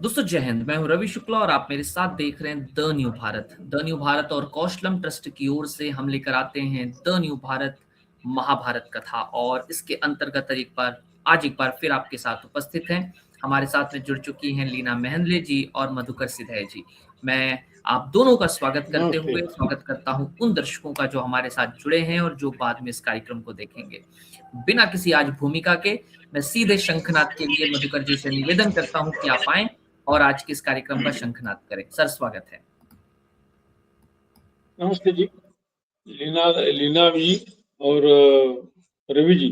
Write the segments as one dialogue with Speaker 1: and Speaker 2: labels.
Speaker 1: दोस्तों जय हिंद। मैं हूं रवि शुक्ला और आप मेरे साथ देख रहे हैं the new Bharat. The new Bharat और कौशलम ट्रस्ट की ओर से हम लेकर आते हैं द न्यू भारत महाभारत कथा, और इसके अंतर्गत आज एक बार फिर आपके साथ उपस्थित हैं। हमारे साथ में जुड़ चुकी हैं लीना मेहंदले जी और मधुकर सिधै जी। मैं आप दोनों का स्वागत करते
Speaker 2: नमस्ते।
Speaker 1: हुए स्वागत करता हूं उन दर्शकों का जो हमारे साथ जुड़े हैं और जो बाद में इस कार्यक्रम को देखेंगे। बिना किसी आज भूमिका के मैं सीधे शंखनाद के लिए मधुकर जी से निवेदन करता हूं कि आप आएं और आज के इस कार्यक्रम का शंखनाद करें। सर, स्वागत है।
Speaker 2: नमस्ते जी। लीना लीना जी और रवि जी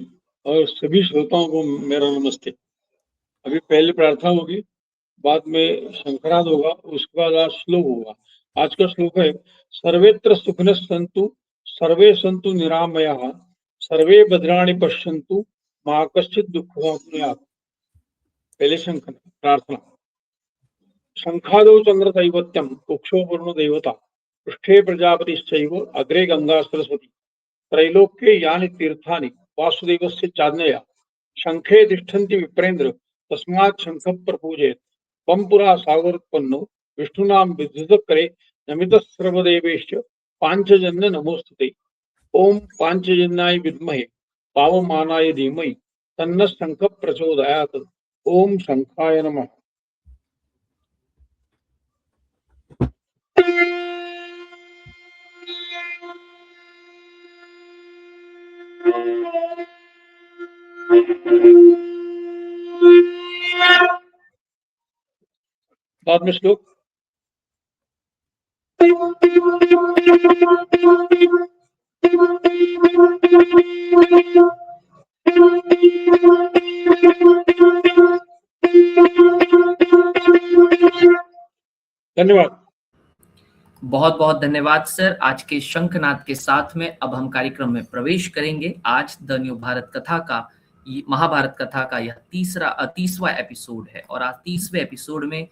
Speaker 2: और सभी श्रोताओं को मेरा नमस्ते। अभी पहले प्रार्थना होगी, बाद में शंखनाद होगा, उसके बाद आज श्लोक होगा। आज का श्लोक है सर्वेत्र सुखिनः सन्तु सर्वे सन्तु निरामयाः सर्वे भद्राणि पश्यन्तु मा कश्चित् दुःखमाप्नुयात्। पहले शंखनाद प्रार्थना। शंखादौ चंद्रदैवत्यं कुक्षो वरुणदेवता पृष्ठे प्रजापतिश्चैव अग्रे गंगा सरस्वती त्रैलोक्ये यानि तीर्थानि वासुदेवस्य चाज्ञया शंखे तिष्ठन्ति विप्रेन्द्र तस्मात् शंखः प्रपूजयेत्। पंपुरा सागरोत्पन्नो विष्णुनां विद्युतकरे नमितः सर्वदेवेश्च पांचजन्य नमोस्तुते। ओम पांचजन्याय विद्महे पावमानाय धीमहि तन्नः शंखः प्रचोदयात्। ओम शंखाय नमः। बाद में श्लोक। धन्यवाद।
Speaker 1: बहुत बहुत धन्यवाद सर। आज के शंखनाद के साथ में अब हम कार्यक्रम में प्रवेश करेंगे। आज द न्यू भारत कथा का महाभारत कथा का यह तीसवा एपिसोड है, और आज 30वें एपिसोड में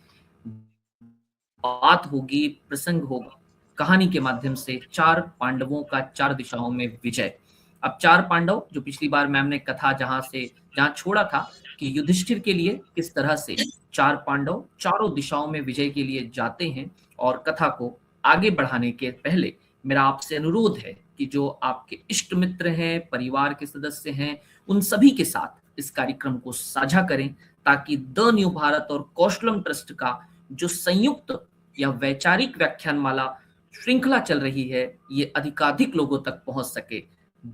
Speaker 1: बात होगी, प्रसंग होगा कहानी के माध्यम से चार पांडवों का चार दिशाओं में विजय। अब चार पांडव, जो पिछली बार मैम ने कथा जहां छोड़ा था कि युधिष्ठिर के लिए किस तरह से चार पांडव चारों दिशाओं में विजय के लिए जाते हैं, और कथा को आगे बढ़ाने के पहले मेरा आपसे अनुरोध है कि जो आपके इष्ट मित्र हैं, परिवार के सदस्य हैं, उन सभी के साथ इस कार्यक्रम को साझा करें, ताकि द न्यू भारत और कौशलम ट्रस्ट का जो संयुक्त या वैचारिक व्याख्यानमाला श्रृंखला चल रही है, ये अधिकाधिक लोगों तक पहुंच सके।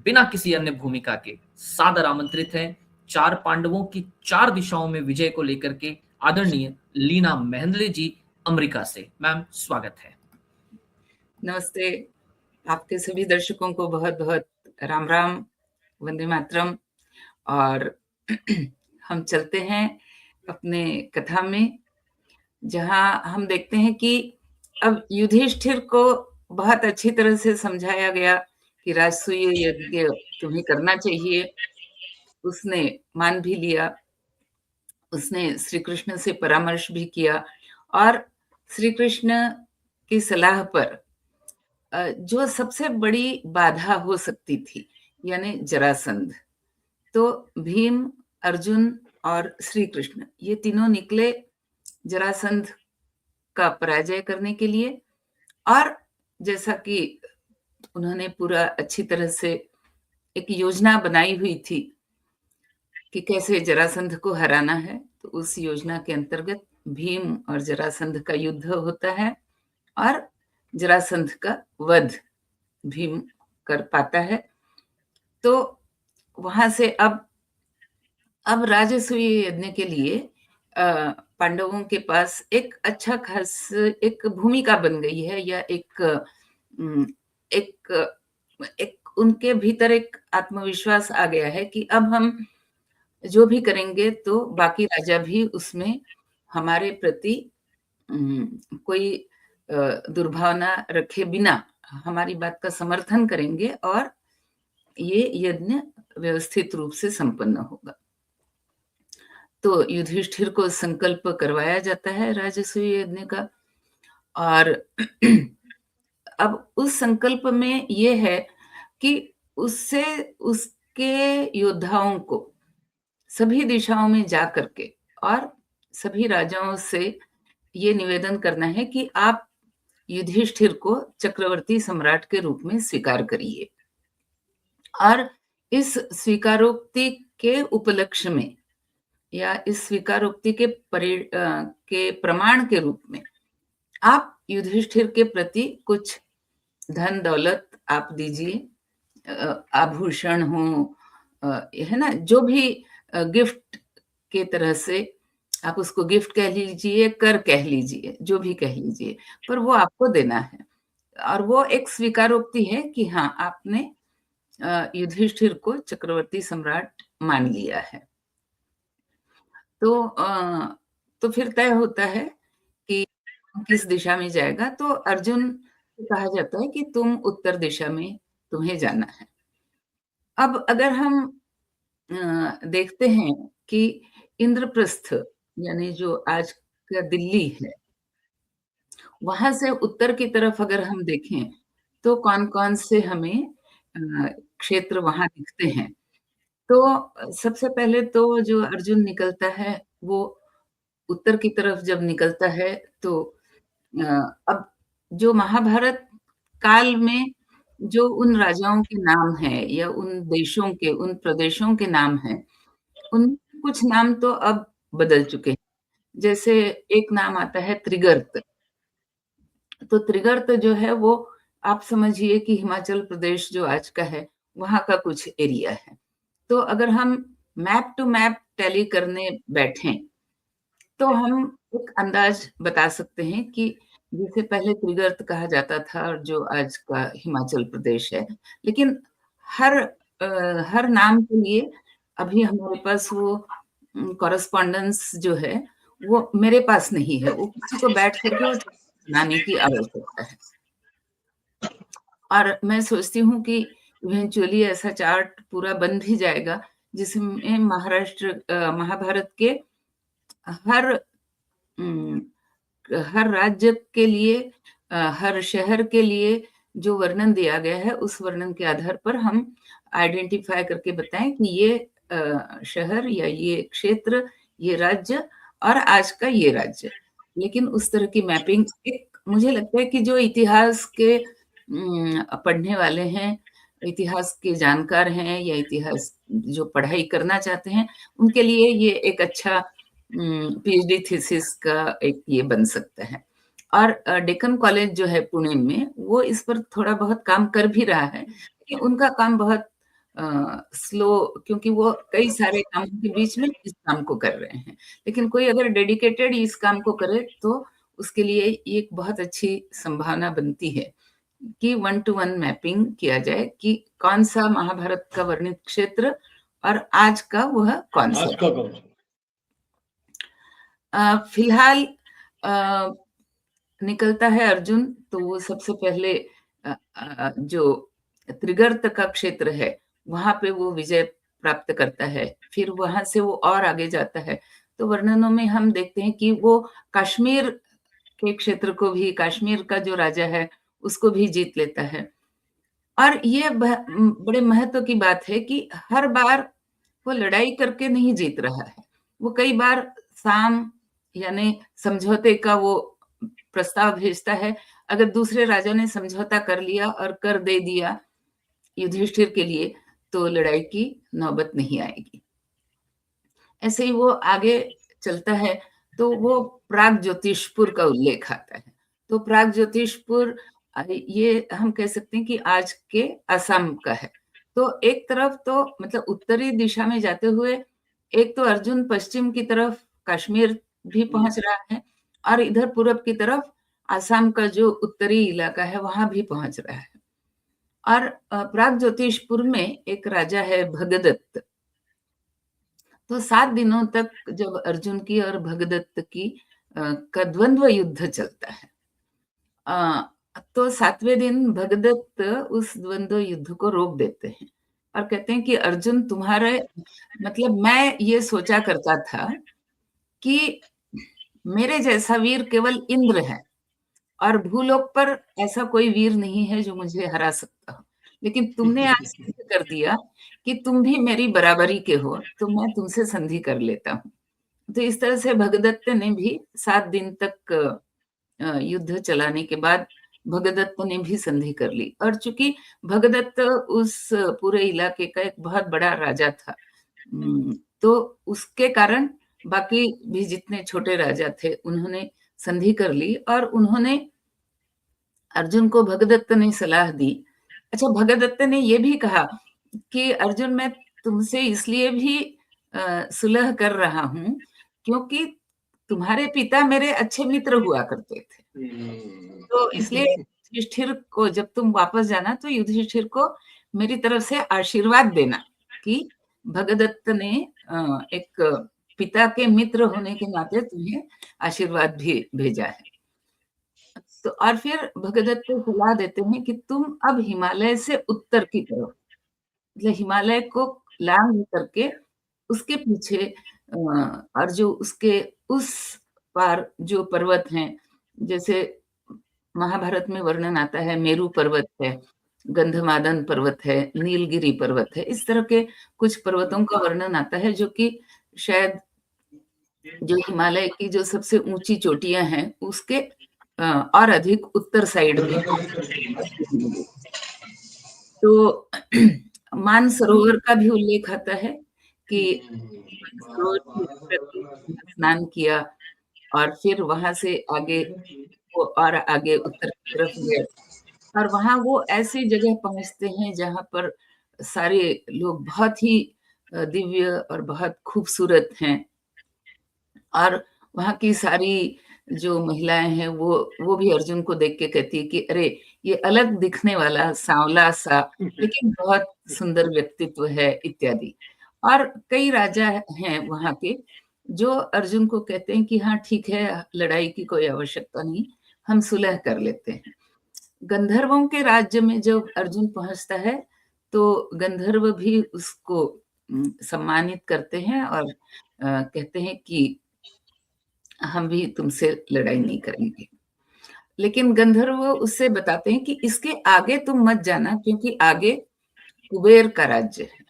Speaker 1: बिना किसी अन्य भूमिका के सादर आमंत्रित हैं चार पांडवों की चार दिशाओं में विजय को लेकर के आदरणीय लीना मेहंदले जी अमेरिका से। मैम, स्वागत है।
Speaker 3: नमस्ते। आपके सभी दर्शकों को बहुत बहुत राम राम, वंदे मातरम। और हम चलते हैं अपने कथा में, जहां हम देखते हैं कि अब युधिष्ठिर को बहुत अच्छी तरह से समझाया गया कि राजसूय यज्ञ तुम्हें करना चाहिए। उसने मान भी लिया, उसने श्री कृष्ण से परामर्श भी किया, और श्री कृष्ण की सलाह पर जो सबसे बड़ी बाधा हो सकती थी, यानी जरासंध, तो भीम, अर्जुन और श्री कृष्ण, ये तीनों निकले जरासंध का पराजय करने के लिए। और जैसा कि उन्होंने पूरा अच्छी तरह से एक योजना बनाई हुई थी कि कैसे जरासंध को हराना है, तो उस योजना के अंतर्गत भीम और जरासंध का युद्ध होता है, और जरासंध का वध भीम कर पाता है। तो वहां से अब राजसूय यज्ञ के लिए पांडवों के पास एक अच्छा खास एक भूमिका बन गई है, या एक एक उनके भीतर एक आत्मविश्वास आ गया है कि अब हम जो भी करेंगे तो बाकी राजा भी उसमें हमारे प्रति कोई दुर्भावना रखे बिना हमारी बात का समर्थन करेंगे, और ये यज्ञ व्यवस्थित रूप से संपन्न होगा। तो युधिष्ठिर को संकल्प करवाया जाता है राजसूय यज्ञ का, और अब उस संकल्प में ये है कि उससे उसके योद्धाओं को सभी दिशाओं में जा करके और सभी राजाओं से ये निवेदन करना है कि आप युधिष्ठिर को चक्रवर्ती सम्राट के रूप में स्वीकार करिए। और इस स्वीकारोक्ति के उपलक्ष्य में या इस स्वीकारोक्ति के प्रमाण के रूप में आप युधिष्ठिर के प्रति कुछ धन दौलत आप दीजिए, आभूषण हो, है ना, जो भी गिफ्ट के तरह से आप उसको गिफ्ट कह लीजिए, कर कह लीजिए, जो भी कह लीजिए, पर वो आपको देना है। और वो एक स्वीकारोक्ति है कि हाँ, आपने युधिष्ठिर को चक्रवर्ती सम्राट मान लिया है। तो फिर तय होता है कि किस दिशा में जाएगा। तो अर्जुन से कहा जाता है कि तुम उत्तर दिशा में तुम्हें जाना है। अब अगर हम देखते हैं कि इंद्रप्रस्थ यानी जो आज का दिल्ली है, वहां से उत्तर की तरफ अगर हम देखें तो कौन-कौन से हमें क्षेत्र वहां दिखते हैं। तो सबसे पहले तो जो अर्जुन निकलता है वो उत्तर की तरफ जब निकलता है तो अब जो महाभारत काल में जो उन राजाओं के नाम हैं या उन देशों के, उन प्रदेशों के नाम हैं, उन कुछ नाम तो अब बदल चुके हैं। जैसे एक नाम आता है त्रिगर्त। तो त्रिगर्त जो है वो आप समझिए कि हिमाचल प्रदेश जो आज का है, वहाँ का कुछ एरिया है। तो अगर हम मैप टू मैप टैली करने बैठें, तो हम एक अंदाज बता सकते हैं कि जिसे पहले त्रिगर्त कहा जाता था और जो आज का हिमाचल प्रदेश है। लेकिन हर नाम के लिए अभी हमारे पास वो कॉरेस्पॉन्डेंस जो है, वो मेरे पास नहीं है। वो किसी को बैठ करके वो बनाने की आवश्यकता है। और मैं सोचती हूँ कि इवेंचुअली ऐसा चार्ट पूरा बन भी जाएगा, जिसमें महाभारत के हर हर राज्य के लिए, हर शहर के लिए जो वर्णन दिया गया है, उस वर्णन के आधार पर हम आइडेंटिफाई करके बताएं कि ये शहर या ये क्षेत्र, ये राज्य और आज का ये राज्य। लेकिन उस तरह की मैपिंग एक मुझे लगता है कि जो इतिहास के पढ़ने वाले हैं, इतिहास के जानकार हैं या इतिहास जो पढ़ाई करना चाहते हैं, उनके लिए ये एक अच्छा पीएचडी थीसिस का एक ये बन सकता है। और डेक्कन कॉलेज जो है पुणे में, वो इस पर थोड़ा बहुत काम कर भी रहा है। लेकिन उनका काम बहुत स्लो, क्योंकि वो कई सारे कामों के बीच में इस काम को कर रहे हैं। लेकिन कोई अगर डेडिकेटेड इस काम को करे तो उसके लिए एक बहुत अच्छी संभावना बनती है कि 1 to 1 मैपिंग किया जाए कि कौन सा महाभारत का वर्णित क्षेत्र और आज का वह कौन सा। फिलहाल निकलता है अर्जुन, तो वो सबसे पहले जो त्रिगर्त का क्षेत्र है वहां पे वो विजय प्राप्त करता है। फिर वहां से वो और आगे जाता है। तो वर्णनों में हम देखते हैं कि वो कश्मीर के क्षेत्र को भी, कश्मीर का जो राजा है उसको भी जीत लेता है। और ये बड़े महत्व की बात है कि हर बार वो लड़ाई करके नहीं जीत रहा है। वो कई बार साम यानी समझौते का वो प्रस्ताव भेजता है। अगर दूसरे राजा ने समझौता कर लिया और कर दे दिया युधिष्ठिर के लिए, तो लड़ाई की नौबत नहीं आएगी। ऐसे ही वो आगे चलता है तो वो प्राग ज्योतिषपुर का उल्लेख आता है। तो प्राग ज्योतिषपुर ये हम कह सकते हैं कि आज के असम का है। तो एक तरफ तो मतलब उत्तरी दिशा में जाते हुए एक तो अर्जुन पश्चिम की तरफ कश्मीर भी पहुंच रहा है और इधर पूरब की तरफ असम का जो उत्तरी इलाका है वहां भी पहुंच रहा है। और प्राग ज्योतिषपुर में एक राजा है भगदत्त। तो 7 दिनों तक जब अर्जुन की और भगदत्त की का द्वंद्व युद्ध चलता है, तो 7वें दिन भगदत्त उस द्वंद्व युद्ध को रोक देते हैं और कहते हैं कि अर्जुन तुम्हारे मतलब मैं ये सोचा करता था कि मेरे जैसा वीर केवल इंद्र है और भूलोक पर ऐसा कोई वीर नहीं है जो मुझे हरा सकता हो। लेकिन तुमने आज सिद्ध कर दिया कि तुम भी मेरी बराबरी के हो, तो मैं तुमसे संधि कर लेता हूँ। तो इस तरह से भगदत्त ने भी 7 दिन तक युद्ध चलाने के बाद भगदत्त ने भी संधि कर ली। और चूंकि भगदत्त उस पूरे इलाके का एक बहुत बड़ा राजा था, तो उसके कारण बाकी भी जितने छोटे राजा थे उन्होंने संधि कर ली और उन्होंने अर्जुन को भगदत्त ने सलाह दी। अच्छा, भगदत्त ने ये भी कहा कि अर्जुन, मैं तुमसे इसलिए भी सुलह कर रहा हूँ क्योंकि तुम्हारे पिता मेरे अच्छे मित्र हुआ करते थे। तो इसलिए युधिष्ठिर को जब तुम वापस जाना तो युधिष्ठिर को मेरी तरफ से आशीर्वाद देना कि भगदत्त ने एक पिता के मित्र होने के नाते तुम्हें आशीर्वाद भी भेजा है। तो और फिर भगदत्त को सलाह देते हैं कि तुम अब हिमालय से उत्तर की तरफ, मतलब हिमालय को लांघ करके उसके पीछे और जो उसके उस पार जो पर्वत हैं, जैसे महाभारत में वर्णन आता है, मेरू पर्वत है, गंधमादन पर्वत है, नीलगिरी पर्वत है, इस तरह के कुछ पर्वतों का वर्णन आता है जो कि शायद जो हिमालय की जो सबसे ऊंची चोटियां हैं उसके और अधिक उत्तर साइड में। तो मानसरोवर का भी उल्लेख आता है कि मानसरोवर की यात्रा की, स्नान किया और फिर वहां से आगे वो और आगे उत्तर की तरफ गए और वहां वो ऐसी जगह पहुंचते हैं जहां पर सारे लोग बहुत ही दिव्य और बहुत खूबसूरत हैं और वहां की सारी जो महिलाएं हैं वो भी अर्जुन को देख के कहती है कि अरे, ये अलग दिखने वाला सांवला सा लेकिन बहुत सुंदर व्यक्तित्व है इत्यादि। और कई राजा हैं वहां के जो अर्जुन को कहते हैं कि हाँ ठीक है, लड़ाई की कोई आवश्यकता नहीं, हम सुलह कर लेते हैं। गंधर्वों के राज्य में जब अर्जुन पहुंचता है तो गंधर्व भी उसको सम्मानित करते हैं और कहते हैं कि हम भी तुमसे लड़ाई नहीं करेंगे। लेकिन गंधर्व उससे बताते हैं कि इसके आगे तुम मत जाना क्योंकि आगे कुबेर का राज्य है।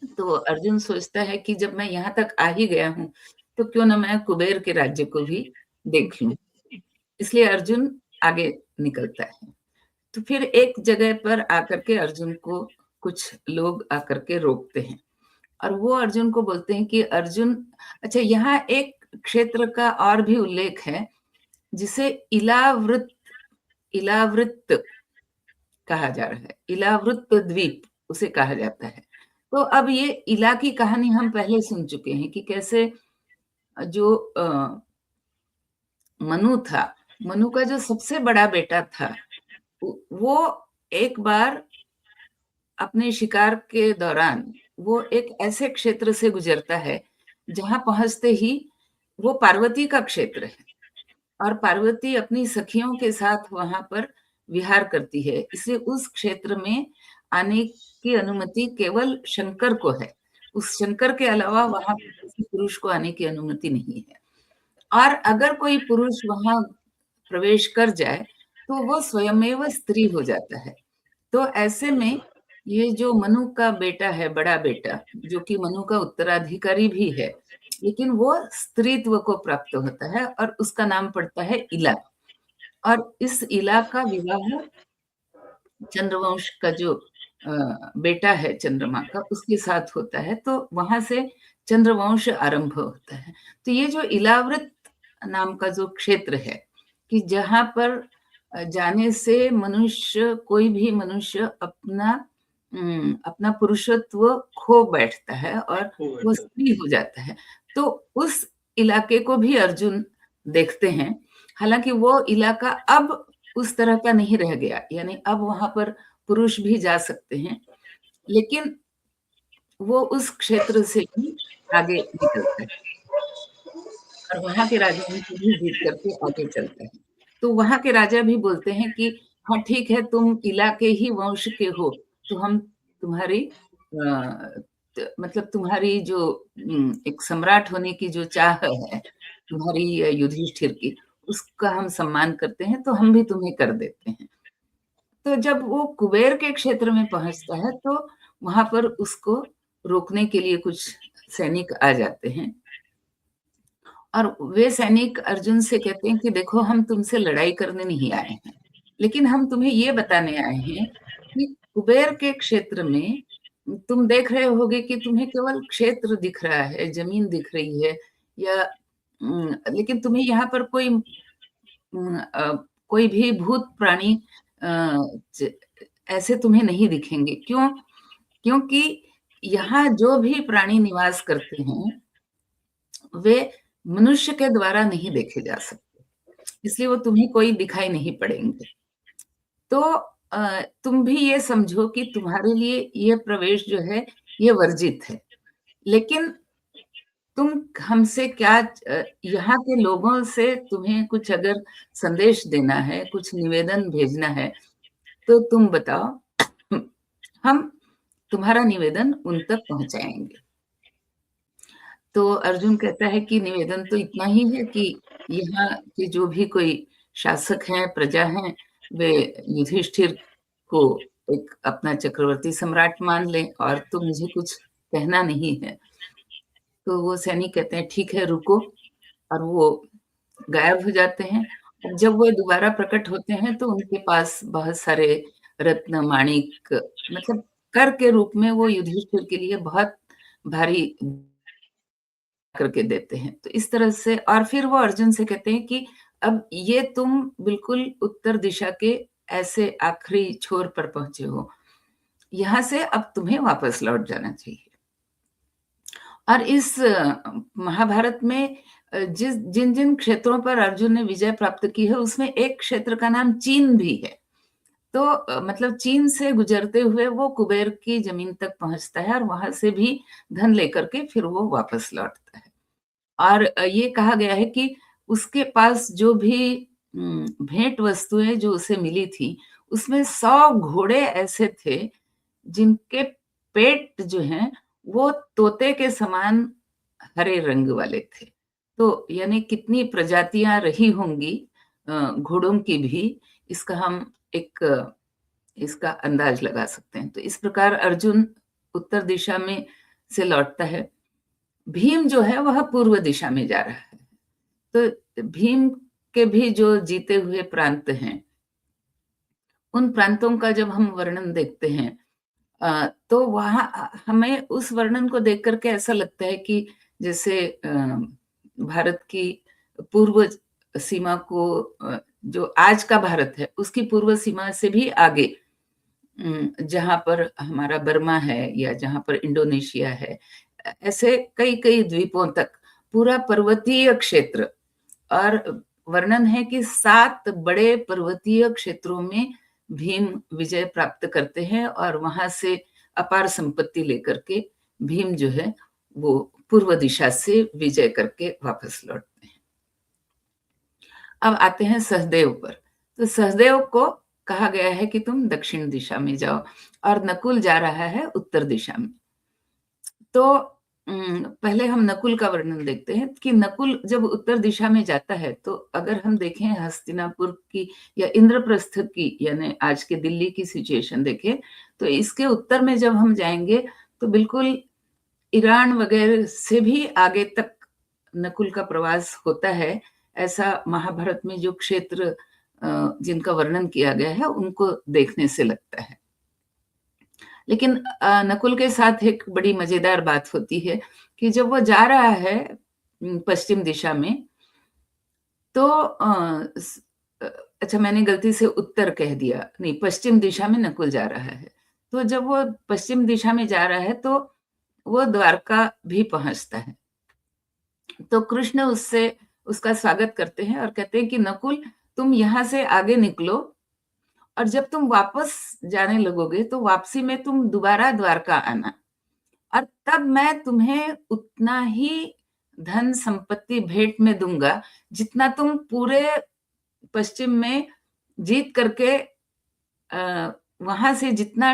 Speaker 3: तो अर्जुन सोचता है कि जब मैं यहाँ तक आ ही गया हूँ तो क्यों ना मैं कुबेर के राज्य को भी देख लूं। इसलिए अर्जुन आगे निकलता है। तो फिर एक जगह पर आकर के अर्जुन को कुछ लोग आकर के रोकते हैं और वो अर्जुन को बोलते हैं कि अर्जुन, अच्छा, यहाँ एक क्षेत्र का और भी उल्लेख है जिसे इलावृत्त कहा जा रहा है, इलावृत्त द्वीप उसे कहा जाता है। तो अब ये इला की कहानी हम पहले सुन चुके हैं कि कैसे जो मनु था, मनु का जो सबसे बड़ा बेटा था, वो एक बार अपने शिकार के दौरान वो एक ऐसे क्षेत्र से गुजरता है जहां पहुंचते ही वो पार्वती का क्षेत्र है और पार्वती अपनी सखियों के साथ वहां पर विहार करती है, इसलिए उस क्षेत्र में आने की अनुमति केवल शंकर को है। उस शंकर के अलावा वहां किसी पुरुष को आने की अनुमति नहीं है और अगर कोई पुरुष वहां प्रवेश कर जाए तो वो स्वयमेव स्त्री हो जाता है। तो ऐसे में ये जो मनु का बेटा है, बड़ा बेटा, जो कि मनु का उत्तराधिकारी भी है, लेकिन वो स्त्रीत्व को प्राप्त होता है और उसका नाम पड़ता है इला। और इस इला का विवाह चंद्रवंश का जो बेटा है चंद्रमा का, उसके साथ होता है। तो वहां से चंद्रवंश आरंभ होता है। तो ये जो इलावृत नाम का जो क्षेत्र है कि जहां पर जाने से मनुष्य, कोई भी मनुष्य अपना पुरुषत्व खो बैठता है और वो स्त्री हो जाता है। तो उस इलाके को भी अर्जुन देखते हैं। हालांकि वो इलाका अब उस तरह का नहीं रह गया, यानी अब वहां पर पुरुष भी जा सकते हैं, लेकिन वो उस क्षेत्र से भी आगे निकलता है और वहां के राजाओं को भी जीत करके आगे चलता है। तो वहां के राजा भी बोलते हैं कि हाँ ठीक है, तुम इलाके ही वंश के हो, तो हम तुम्हारी मतलब तुम्हारी जो एक सम्राट होने की जो चाह है तुम्हारी युधिष्ठिर की, उसका हम सम्मान करते हैं, तो हम भी तुम्हें कर देते हैं। तो जब वो कुबेर के क्षेत्र में पहुंचता है तो वहां पर उसको रोकने के लिए कुछ सैनिक आ जाते हैं और वे सैनिक अर्जुन से कहते हैं कि देखो, हम तुमसे लड़ाई करने नहीं आए हैं, लेकिन हम तुम्हें ये बताने आए हैं कि कुबेर के क्षेत्र में तुम देख रहे होगे कि तुम्हें केवल क्षेत्र दिख रहा है, जमीन दिख रही है, या लेकिन तुम्हें यहाँ पर कोई भी भूत प्राणी ऐसे तुम्हें नहीं दिखेंगे। क्यों? क्योंकि यहाँ जो भी प्राणी निवास करते हैं वे मनुष्य के द्वारा नहीं देखे जा सकते, इसलिए वो तुम्हें कोई दिखाई नहीं पड़ेंगे। तो तुम भी ये समझो कि तुम्हारे लिए ये प्रवेश जो है ये वर्जित है, लेकिन तुम हमसे क्या, यहाँ के लोगों से तुम्हें कुछ अगर संदेश देना है, कुछ निवेदन भेजना है, तो तुम बताओ, हम तुम्हारा निवेदन उन तक पहुंचाएंगे। तो अर्जुन कहता है कि निवेदन तो इतना ही है कि यहाँ के जो भी कोई शासक हैं, प्रजा हैं, वे युधिष्ठिर को एक अपना चक्रवर्ती सम्राट मान लें, और तो मुझे कुछ कहना नहीं है। तो वो सैनिक कहते हैं ठीक है, रुको, और वो गायब हो जाते हैं। और जब वो दोबारा प्रकट होते हैं तो उनके पास बहुत सारे रत्न माणिक, मतलब कर के रूप में वो युधिष्ठिर के लिए बहुत भारी करके देते हैं। तो इस तरह से, और फिर वो अर्जुन से कहते हैं कि अब ये तुम बिल्कुल उत्तर दिशा के ऐसे आखिरी छोर पर पहुंचे हो, यहाँ से अब तुम्हें वापस लौट जाना चाहिए। और इस महाभारत में जिन जिन क्षेत्रों पर अर्जुन ने विजय प्राप्त की है, उसमें एक क्षेत्र का नाम चीन भी है। तो मतलब चीन से गुजरते हुए वो कुबेर की जमीन तक पहुंचता है, और वहां से भी धन लेकर के फिर वो वापस लौटता है। और ये कहा गया है कि उसके पास जो भी भेंट वस्तुएं जो उसे मिली थी, उसमें 100 घोड़े ऐसे थे जिनके पेट जो हैं वो तोते के समान हरे रंग वाले थे। तो यानी कितनी प्रजातियां रही होंगी घोड़ों की भी, इसका हम इसका अंदाज लगा सकते हैं। तो इस प्रकार अर्जुन उत्तर दिशा में से लौटता है। भीम जो है वह पूर्व दिशा में जा रहा है। तो भीम के भी जो जीते हुए प्रांत हैं, उन प्रांतों का जब हम वर्णन देखते हैं, तो वहां हमें उस वर्णन को देख करके ऐसा लगता है कि जैसे भारत की पूर्व सीमा को, जो आज का भारत है उसकी पूर्व सीमा से भी आगे, जहां पर हमारा बर्मा है या जहां पर इंडोनेशिया है, ऐसे कई कई द्वीपों तक पूरा पर्वतीय क्षेत्र, और वर्णन है कि 7 बड़े पर्वतीय क्षेत्रों में भीम विजय प्राप्त करते हैं, और वहां से अपार संपत्ति लेकर के भीम जो है वो पूर्व दिशा से विजय करके वापस लौटते हैं। अब आते हैं सहदेव पर। तो सहदेव को कहा गया है कि तुम दक्षिण दिशा में जाओ, और नकुल जा रहा है उत्तर दिशा में। तो पहले हम नकुल का वर्णन देखते हैं कि नकुल जब उत्तर दिशा में जाता है, तो अगर हम देखें हस्तिनापुर की या इंद्रप्रस्थ की, यानी आज के दिल्ली की सिचुएशन देखें, तो इसके उत्तर में जब हम जाएंगे तो बिल्कुल ईरान वगैरह से भी आगे तक नकुल का प्रवास होता है। ऐसा महाभारत में जो क्षेत्र जिनका वर्णन किया गया है उनको देखने से लगता है। लेकिन नकुल के साथ एक बड़ी मजेदार बात होती है कि जब वो जा रहा है पश्चिम दिशा में, तो अच्छा, मैंने गलती से उत्तर कह दिया, नहीं, पश्चिम दिशा में नकुल जा रहा है। तो जब वो पश्चिम दिशा में जा रहा है तो वो द्वारका भी पहुंचता है। तो कृष्ण उसका स्वागत करते हैं और कहते हैं कि नकुल, तुम यहाँ से आगे निकलो, और जब तुम वापस जाने लगोगे तो वापसी में तुम दोबारा द्वारका आना, और तब मैं तुम्हें उतना ही धन संपत्ति भेंट में दूंगा जितना तुम पूरे पश्चिम में जीत करके वहां से जितना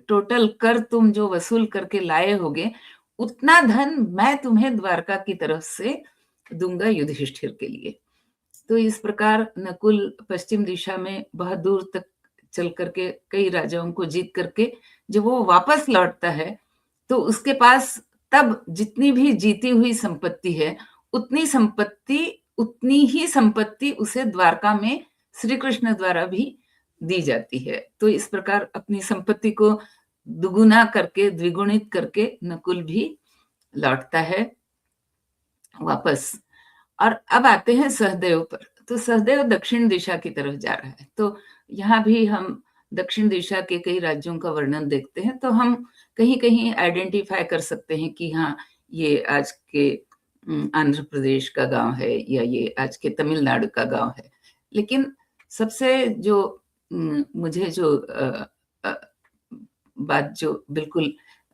Speaker 3: टोटल कर तुम जो वसूल करके लाए होगे, उतना धन मैं तुम्हें द्वारका की तरफ से दूंगा युधिष्ठिर के लिए। तो इस प्रकार नकुल पश्चिम दिशा में बहुत दूर तक चल करके कई राजाओं को जीत करके जब वो वापस लौटता है, तो उसके पास तब जितनी भी जीती हुई संपत्ति है उतनी ही संपत्ति उसे द्वारका में श्री कृष्ण द्वारा भी दी जाती है। तो इस प्रकार अपनी संपत्ति को दुगुना करके, द्विगुणित करके नकुल भी लौटता है वापस। और अब आते हैं सहदेव पर। तो सहदेव दक्षिण दिशा की तरफ जा रहा है। तो यहाँ भी हम दक्षिण दिशा के कई राज्यों का वर्णन देखते हैं, तो हम कहीं कहीं आइडेंटिफाई कर सकते हैं कि हाँ, ये आज के आंध्र प्रदेश का गांव है या ये आज के तमिलनाडु का गांव है। लेकिन सबसे जो मुझे जो बात जो बिल्कुल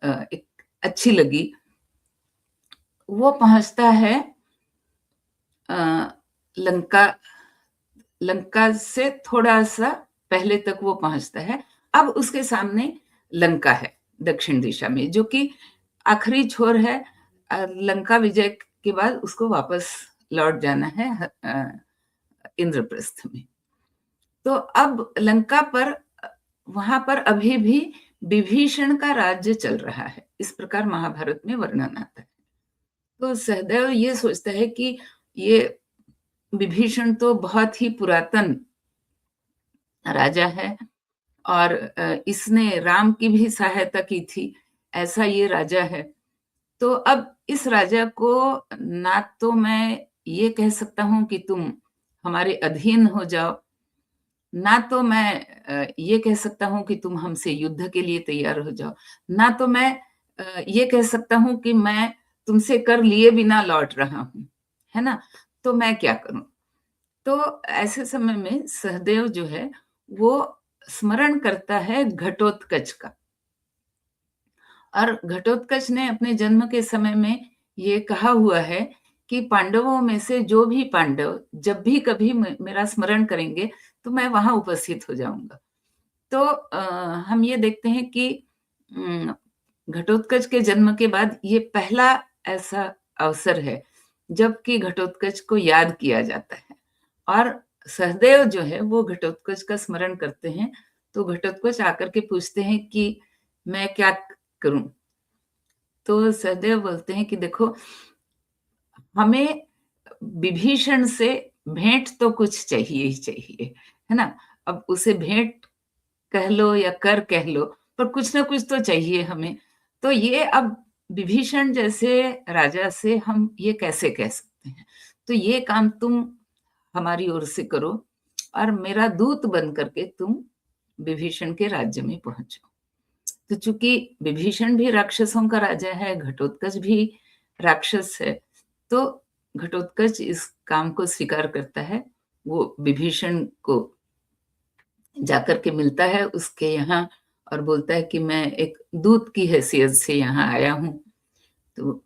Speaker 3: एक अच्छी लगी, वो पहुंचता है लंका से थोड़ा सा पहले तक वो पहुंचता है। अब उसके सामने लंका है दक्षिण दिशा में, जो कि आखिरी छोर है। लंका विजय के बाद उसको वापस लौट जाना है इंद्रप्रस्थ में। तो अब लंका पर, वहां पर अभी भी विभीषण का राज्य चल रहा है, इस प्रकार महाभारत में वर्णन आता है। तो सहदेव ये सोचता है कि ये विभीषण तो बहुत ही पुरातन राजा है और इसने राम की भी सहायता की थी, ऐसा ये राजा है। तो अब इस राजा को ना तो मैं ये कह सकता हूं कि तुम हमारे अधीन हो जाओ, ना तो मैं ये कह सकता हूं कि तुम हमसे युद्ध के लिए तैयार हो जाओ, ना तो मैं ये कह सकता हूं कि मैं तुमसे कर लिए बिना लौट रहा हूं, है ना। तो मैं क्या करूं। तो ऐसे समय में सहदेव जो है वो स्मरण करता है घटोत्कच का। और घटोत्कच ने अपने जन्म के समय में ये कहा हुआ है कि पांडवों में से जो भी पांडव जब भी कभी मेरा स्मरण करेंगे तो मैं वहां उपस्थित हो जाऊंगा। तो हम ये देखते हैं कि घटोत्कच के जन्म के बाद ये पहला ऐसा अवसर है जबकि घटोत्कच को याद किया जाता है। और सहदेव जो है वो घटोत्कच का स्मरण करते हैं। तो घटोत्कच आकर के पूछते हैं कि मैं क्या करूं। तो सहदेव बोलते हैं कि देखो, हमें विभीषण से भेंट तो कुछ चाहिए ही चाहिए, है ना। अब उसे भेंट कह लो या कर कह लो, पर कुछ ना कुछ तो चाहिए हमें। तो ये अब विभीषण जैसे राजा से हम ये कैसे कह सकते हैं। तो ये काम तुम हमारी ओर से करो और मेरा दूत बन करके तुम विभीषण के राज्य में पहुंचो। तो चूंकि विभीषण भी राक्षसों का राजा है, घटोत्कच भी राक्षस है, तो घटोत्कच इस काम को स्वीकार करता है। वो विभीषण को जाकर के मिलता है उसके यहाँ और बोलता है कि मैं एक दूत की हैसियत से यहाँ आया हूँ। तो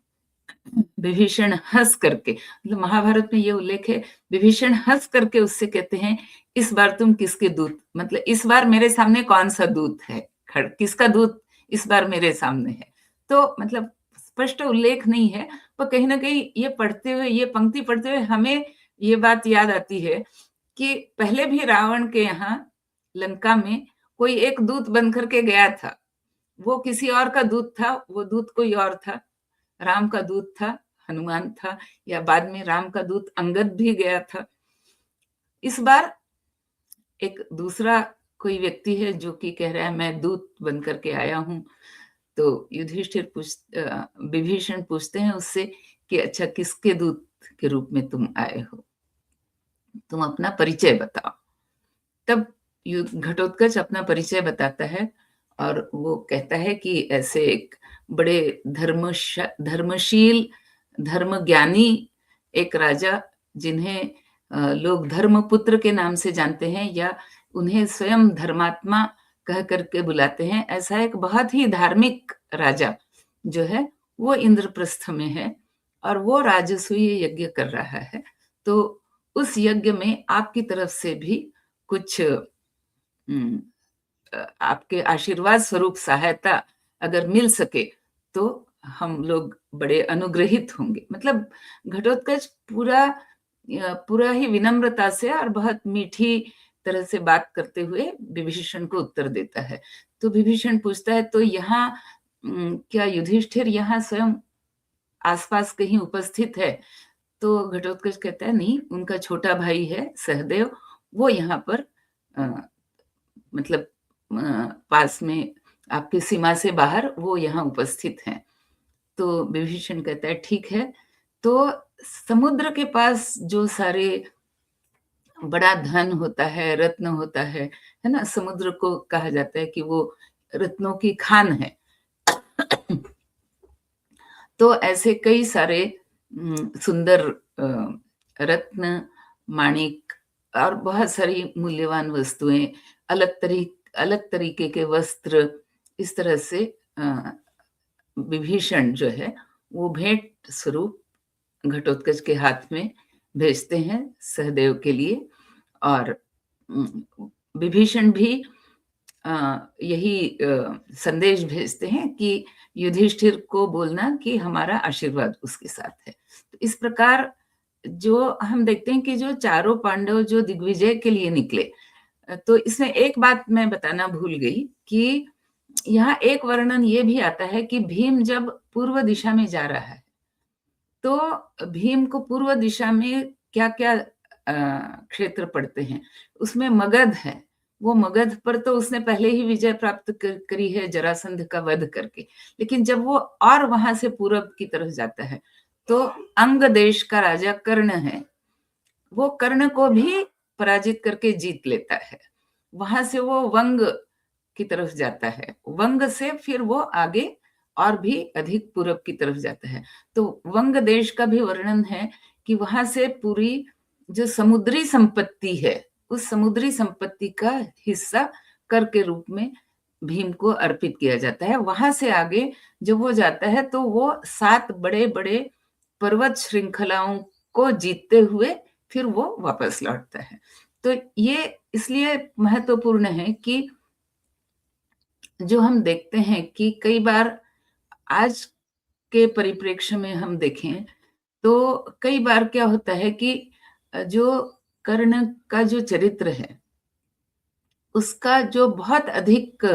Speaker 3: विभीषण हंस करके, मतलब महाभारत में ये उल्लेख है, विभीषण हंस करके उससे कहते हैं इस बार तुम किसके दूत, मतलब इस बार मेरे सामने कौन सा दूत है, किसका दूत इस बार मेरे सामने है। तो मतलब स्पष्ट उल्लेख नहीं है, पर कहीं ना कहीं ये पढ़ते हुए, ये पंक्ति पढ़ते हुए हमें ये बात याद आती है कि पहले भी रावण के यहाँ लंका में कोई एक दूत बन करके गया था। वो किसी और का दूत था, वो दूत कोई और था, राम का दूत था, हनुमान था, या बाद में राम का दूत अंगद भी गया था। इस बार एक दूसरा कोई व्यक्ति है जो कि कह रहा है मैं दूत बन करके आया हूं। तो युधिष्ठिर विभीषण पूछते हैं उससे कि अच्छा, किसके दूत के रूप में तुम आए हो, तुम अपना परिचय बताओ। तब घटोत्कच अपना परिचय बताता है और वो कहता है कि ऐसे एक बड़े धर्मशील, धर्मज्ञानी एक राजा, जिन्हें लोग धर्मपुत्र के नाम से जानते हैं या उन्हें स्वयं धर्मात्मा कह करके बुलाते हैं, ऐसा एक बहुत ही धार्मिक राजा जो है वो इंद्रप्रस्थ में है और वो राजसूय यज्ञ कर रहा है। तो उस यज्ञ में आपकी तरफ से भी कुछ आपके आशीर्वाद स्वरूप सहायता अगर मिल सके तो हम लोग बड़े अनुग्रहित होंगे। मतलब घटोत्कच पूरा ही विनम्रता से और बहुत मीठी तरह से बात करते हुए विभीषण को उत्तर देता है। तो विभीषण पूछता है तो यहाँ क्या युधिष्ठिर यहाँ स्वयं आसपास कहीं उपस्थित है। तो घटोत्कच कहता है नहीं, उनका छोटा भाई है सहदेव, वो यहाँ पर मतलब पास में आपकी सीमा से बाहर वो यहाँ उपस्थित हैं। तो विभीषण कहता है ठीक है। तो समुद्र के पास जो सारे बड़ा धन होता है, रत्न होता है ना, समुद्र को कहा जाता है कि वो रत्नों की खान है। तो ऐसे कई सारे सुंदर रत्न, माणिक और बहुत सारी मूल्यवान वस्तुएं, अलग तरीके के वस्त्र, इस तरह से विभीषण जो है वो भेंट स्वरूप घटोत्कच के हाथ में भेजते हैं सहदेव के लिए। और विभीषण भी यही संदेश भेजते हैं कि युधिष्ठिर को बोलना कि हमारा आशीर्वाद उसके साथ है। तो इस प्रकार जो हम देखते हैं कि जो चारों पांडव जो दिग्विजय के लिए निकले, तो इसमें एक बात मैं बताना भूल गई कि यहाँ एक वर्णन ये भी आता है कि भीम जब पूर्व दिशा में जा रहा है तो भीम को पूर्व दिशा में क्या क्या क्षेत्र पड़ते हैं, उसमें मगध है। वो मगध पर तो उसने पहले ही विजय प्राप्त करी है जरासंध का वध करके, लेकिन जब वो और वहां से पूर्व की तरफ जाता है तो अंग देश का राजा कर्ण है, वो कर्ण को भी पराजित करके जीत लेता है। वहां से वो वंग की तरफ जाता है, वंग से फिर वो आगे और भी अधिक पूरब की तरफ जाता है। तो वंग देश का भी वर्णन है कि वहां से पूरी जो समुद्री संपत्ति है, उस समुद्री संपत्ति का हिस्सा कर के रूप में भीम को अर्पित किया जाता है। वहां से आगे जब वो जाता है तो वो 7 बड़े बड़े पर्वत श्रृंखलाओं को जीतते हुए फिर वो वापस लौटता है। तो ये इसलिए महत्वपूर्ण है कि जो हम देखते हैं कि कई बार आज के परिप्रेक्ष्य में हम देखें तो कई बार क्या होता है कि जो कर्ण का जो चरित्र है उसका जो बहुत अधिक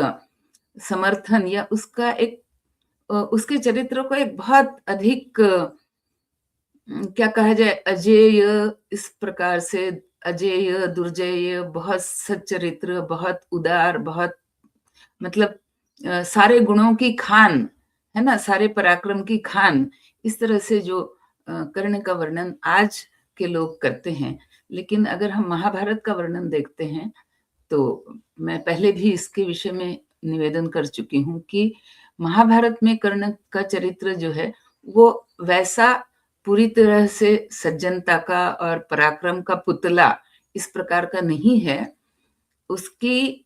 Speaker 3: समर्थन या उसका एक उसके चरित्र को एक बहुत अधिक क्या कहा जाए, अजेय, इस प्रकार से अजेय, दुर्जेय, बहुत सच्चरित्र, बहुत उदार, बहुत मतलब सारे गुणों की खान है ना, सारे पराक्रम की खान, इस तरह से जो कर्ण का वर्णन आज के लोग करते हैं। लेकिन अगर हम महाभारत का वर्णन देखते हैं तो मैं पहले भी इसके विषय में निवेदन कर चुकी हूँ कि महाभारत में कर्ण का चरित्र जो है वो वैसा पूरी तरह से सज्जनता का और पराक्रम का पुतला इस प्रकार का नहीं है। उसकी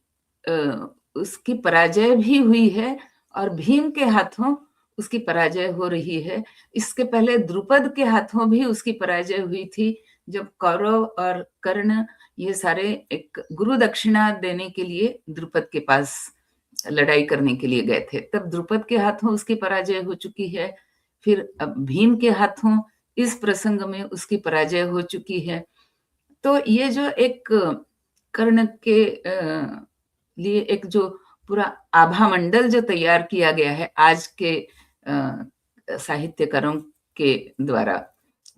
Speaker 3: पराजय भी हुई है और भीम के हाथों उसकी पराजय हो रही है। इसके पहले द्रुपद के हाथों भी उसकी पराजय हुई थी, जब कौरव और कर्ण ये सारे एक गुरु दक्षिणा देने के लिए द्रुपद के पास लड़ाई करने के लिए गए थे, तब द्रुपद के हाथों उसकी पराजय हो चुकी है। फिर अब भीम के हाथों इस प्रसंग में उसकी पराजय हो चुकी है। तो ये जो एक कर्ण के लिए एक जो पूरा आभा मंडल जो तैयार किया गया है आज के साहित्यकारों के द्वारा,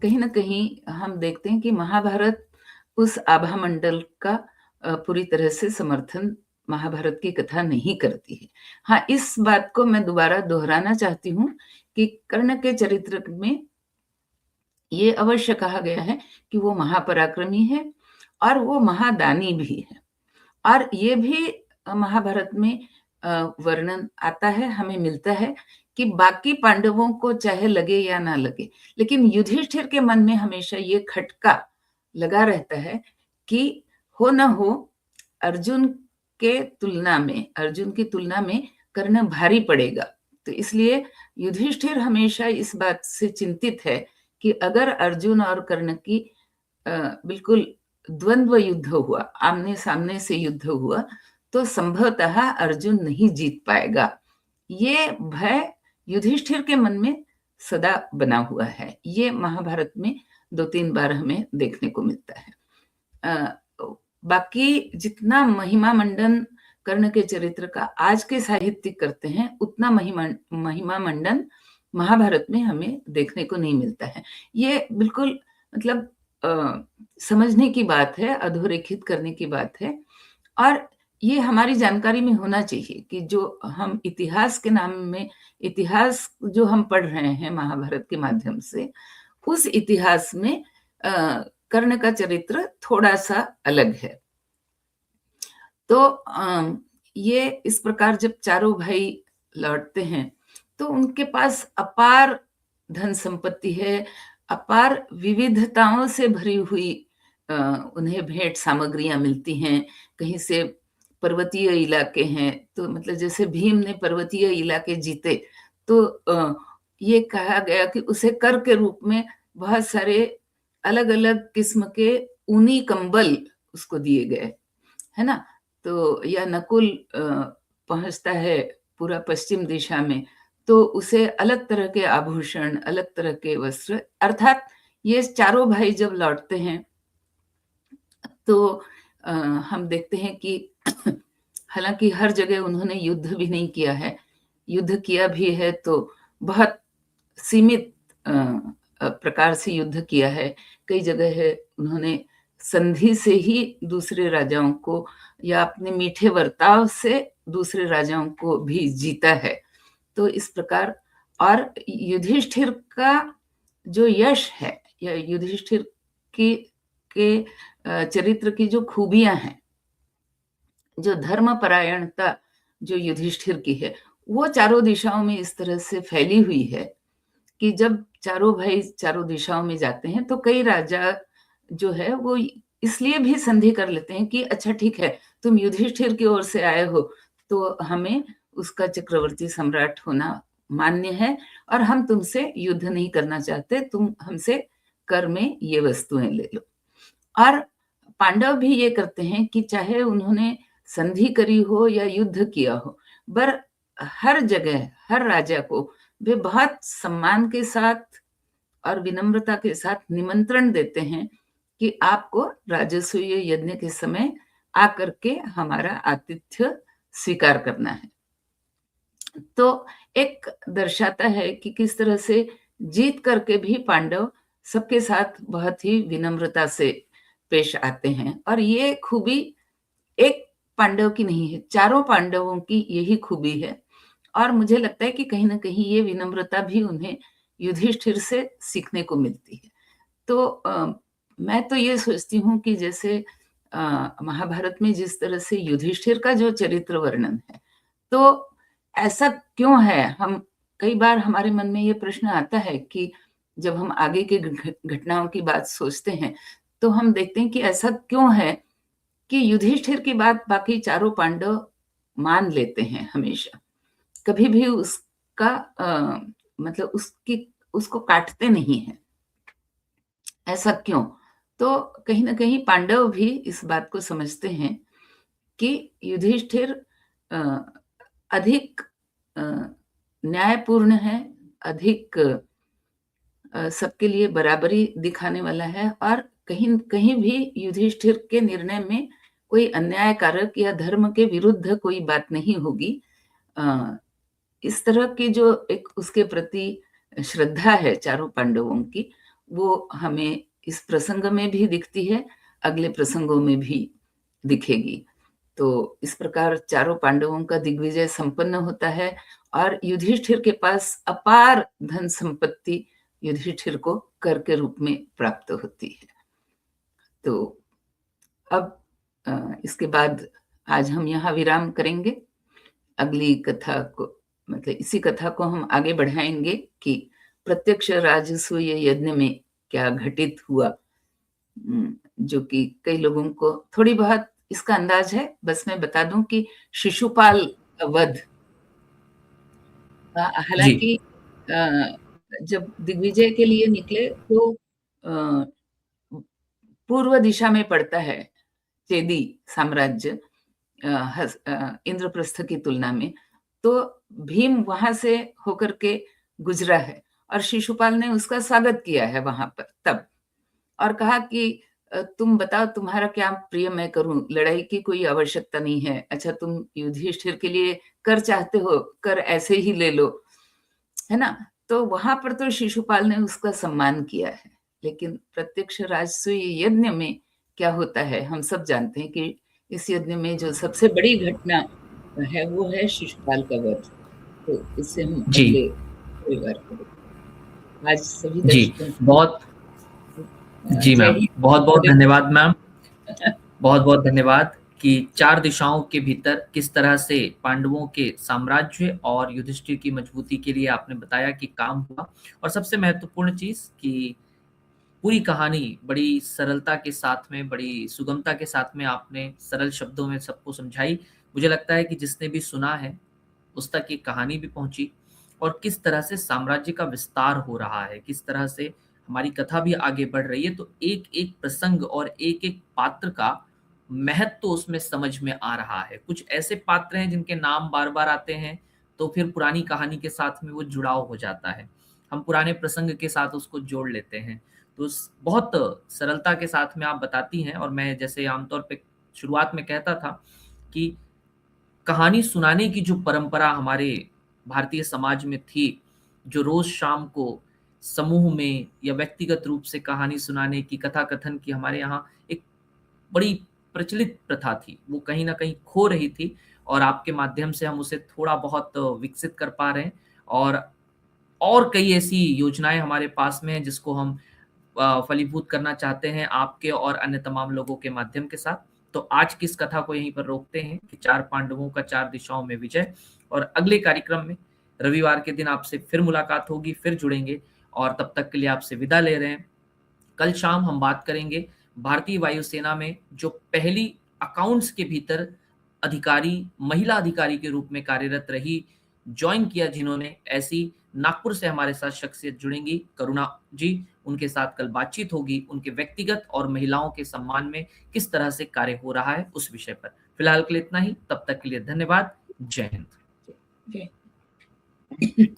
Speaker 3: कहीं ना कहीं हम देखते हैं कि महाभारत उस आभा मंडल का पूरी तरह से समर्थन महाभारत की कथा नहीं करती है। हाँ, इस बात को मैं दोबारा दोहराना चाहती हूँ कि कर्ण के चरित्र में ये अवश्य कहा गया है कि वो महापराक्रमी है और वो महादानी भी है। और ये भी महाभारत में वर्णन आता है, हमें मिलता है कि बाकी पांडवों को चाहे लगे या ना लगे, लेकिन युधिष्ठिर के मन में हमेशा ये खटका लगा रहता है कि हो न हो अर्जुन की तुलना में कर्ण भारी पड़ेगा। तो इसलिए युधिष्ठिर हमेशा इस बात से चिंतित है कि अगर अर्जुन और कर्ण की बिल्कुल द्वंद्व युद्ध हुआ, आमने सामने से युद्ध हुआ, तो संभवतः अर्जुन नहीं जीत पाएगा। ये भय युधिष्ठिर के मन में सदा बना हुआ है। ये महाभारत में 2-3 बार हमें देखने को मिलता है। बाकी जितना महिमा मंडन कर्ण के चरित्र का आज के साहित्यिक करते हैं, उतना महिमा मंडन महाभारत में हमें देखने को नहीं मिलता है। ये बिल्कुल मतलब समझने की बात है, अधोरेखित करने की बात है। और ये हमारी जानकारी में होना चाहिए कि जो हम इतिहास के नाम में, इतिहास जो हम पढ़ रहे हैं महाभारत के माध्यम से, उस इतिहास में कर्ण का चरित्र थोड़ा-सा अलग है। तो ये इस प्रकार जब चारों भाई लौटते हैं, तो उनके पास अपार धन संपत्ति है, अपार विविधताओं से भरी हुई उन्हें भेंट सामग्रियाँ मिलती हैं। कहीं से पर्वतीय इलाके हैं, तो मतलब जैसे भीम ने पर्वतीय इलाके जीते, तो ये कहा गया कि उसे कर के रूप में बहुत सारे अलग-अलग किस्म के ऊनी कंबल उसको दिए गए, है ना? तो या नकुल पहुँचता है पूरा पश्चिम दिशा में, तो उसे अलग तरह के आभूषण, अलग तरह के वस्त्र, अर्थात ये चारों भाई जब लौटते हैं, तो हम देखते हैं कि हालाँकि हर जगह उन्होंने युद्ध भी नहीं किया है। युद्ध किया भी है तो बहुत सीमित प्रकार से युद्ध किया है। कई जगह है उन्होंने संधि से ही दूसरे राजाओं को या अपने मीठे बर्ताव से दूसरे राजाओं को भी जीता है। तो इस प्रकार, और युधिष्ठिर का जो यश है या युधिष्ठिर की के चरित्र की जो खूबियाँ हैं, जो धर्मपरायणता जो युधिष्ठिर की है, वो चारों दिशाओं में इस तरह से फैली हुई है कि जब चारों भाई चारों दिशाओं में जाते हैं, तो कई राजा जो है वो इसलिए भी संधि कर लेते हैं कि अच्छा ठीक है, तुम युधिष्ठिर की ओर से आए हो, तो हमें उसका चक्रवर्ती सम्राट होना मान्य है और हम तुमसे युद्ध नहीं करना चाहते, तुम हमसे कर में ये वस्तुएं ले लो। और पांडव भी ये करते हैं कि चाहे उन्होंने संधि करी हो या युद्ध किया हो, पर हर जगह हर राजा को वे बहुत सम्मान के साथ और विनम्रता के साथ निमंत्रण देते हैं कि आपको राजसूय यज्ञ के समय आकर के हमारा आतिथ्य स्वीकार करना है। तो एक दर्शाता है कि किस तरह से जीत करके भी पांडव सबके साथ बहुत ही विनम्रता से पेश आते हैं। और ये खूबी एक पांडव की नहीं है, चारों पांडवों की यही खूबी है। और मुझे लगता है कि कहीं न कहीं ये विनम्रता भी उन्हें युधिष्ठिर से सीखने को मिलती है। तो मैं तो ये सोचती हूँ कि जैसे महाभारत में जिस तरह से युधिष्ठिर का जो चरित्र वर्णन है, तो ऐसा क्यों है? हम कई बार हमारे मन में ये प्रश्न आता है कि जब हम आगे की घटनाओं की बात सोचते हैं, तो हम देखते हैं कि ऐसा क्यों है कि युधिष्ठिर की बात बाकी चारों पांडव मान लेते हैं हमेशा। कभी भी उसका मतलब उसको काटते नहीं हैं। ऐसा क्यों? तो कहीं न कहीं पांडव भी इस बात को समझते हैं कि युधिष्ठिर अ, अधिक अ, न्यायपूर्ण है, अधिक सबके लिए बराबरी दिखाने वाला है और कहीं कहीं भी युधिष्ठिर के निर्णय में कोई अन्यायकारक या धर्म के विरुद्ध कोई बात नहीं होगी। अ, इस तरह की जो एक उसके प्रति श्रद्धा है चारों पांडवों की, वो हमें इस प्रसंग में भी दिखती है, अगले प्रसंगों में भी दिखेगी। तो इस प्रकार चारों पांडवों का दिग्विजय संपन्न होता है और युधिष्ठिर के पास अपार धन संपत्ति युधिष्ठिर को कर के रूप में प्राप्त होती है। तो अब इसके बाद आज हम यहाँ विराम करेंगे। अगली कथा को मतलब इसी कथा को हम आगे बढ़ाएंगे कि प्रत्यक्ष राजसूय यज्ञ में क्या घटित हुआ, जो कि कई लोगों को थोड़ी बहुत इसका अंदाज है। बस मैं बता दूं कि शिशुपाल का वध,
Speaker 1: जी।
Speaker 3: हालांकि जब दिग्विजय के लिए निकले तो पूर्व दिशा में पड़ता है चेदी साम्राज्य इंद्रप्रस्थ की तुलना में, तो भीम वहां से होकर के गुजरा है और शिशुपाल ने उसका स्वागत किया है वहां पर तब, और कहा कि तुम बताओ तुम्हारा क्या प्रिय मैं करूं, लड़ाई की कोई आवश्यकता नहीं है, अच्छा तुम युधिष्ठिर के लिए कर चाहते हो, कर ऐसे ही ले लो, है ना। तो वहां पर तो शिशुपाल ने उसका सम्मान किया है, लेकिन प्रत्यक्ष राजसूय यज्ञ में क्या होता है, हम सब जानते हैं कि इस यज्ञ में जो सबसे बड़ी घटना है वो है शिशुपाल का वध। तो इससे हम
Speaker 1: जी
Speaker 3: अगले रविवार करेंगे। आज सभी
Speaker 1: जी
Speaker 3: दर्शकों
Speaker 1: बहुत जी
Speaker 3: जय
Speaker 1: मैम,
Speaker 3: हिंद।
Speaker 1: बहुत बहुत धन्यवाद मैम, बहुत बहुत धन्यवाद कि 4 दिशाओं के भीतर किस तरह से पांडवों के साम्राज्य और युधिष्ठिर की मजबूती के लिए आपने बताया कि काम हुआ। और सबसे महत्वपूर्ण चीज कि पूरी कहानी बड़ी सरलता के साथ में, बड़ी सुगमता के साथ में आपने सरल शब्दों में सबको समझाई। मुझे लगता है कि जिसने भी सुना है उस तक ये कहानी भी पहुंची और किस तरह से साम्राज्य का विस्तार हो रहा है, किस तरह से हमारी कथा भी आगे बढ़ रही है। तो एक एक प्रसंग और एक एक पात्र का महत्व तो उसमें समझ में आ रहा है। कुछ ऐसे पात्र हैं जिनके नाम बार बार आते हैं तो फिर पुरानी कहानी के साथ में वो जुड़ाव हो जाता है, हम पुराने प्रसंग के साथ उसको जोड़ लेते हैं। तो बहुत सरलता के साथ में आप बताती हैं। और मैं जैसे आमतौर पे शुरुआत में कहता था कि कहानी सुनाने की जो परंपरा हमारे भारतीय समाज में थी, जो रोज शाम को समूह में या व्यक्तिगत रूप से कहानी सुनाने की, कथा कथन की हमारे यहाँ एक बड़ी प्रचलित प्रथा थी, वो कहीं न कहीं खो रही थी। और आपके माध्यम से हम उसे थोड़ा बहुत विकसित कर पा रहे हैं। और कई ऐसी योजनाएँ हमारे पास में हैं जिसको हम फलीभूत करना चाहते हैं आपके और अन्य तमाम लोगों के माध्यम के साथ। तो आज की इस कथा को यहीं पर रोकते हैं कि 4 पांडवों का 4 दिशाओं में विजय। और अगले कार्यक्रम में रविवार के दिन आपसे फिर मुलाकात होगी, फिर जुड़ेंगे। और तब तक के लिए आपसे विदा ले रहे हैं। कल शाम हम बात करेंगे भारतीय वायुसेना में जो पहली अकाउंट्स के भीतर अधिकारी, महिला अधिकारी के रूप में कार्यरत रही, जॉइन किया जिन्होंने, ऐसी नागपुर से हमारे साथ शख्सियत जुड़ेंगी, करुणा जी। उनके साथ कल बातचीत होगी, उनके व्यक्तिगत और महिलाओं के सम्मान में किस तरह से कार्य हो रहा है उस विषय पर। फिलहाल के लिए इतना ही, तब तक के लिए धन्यवाद। जय हिंद।
Speaker 3: जय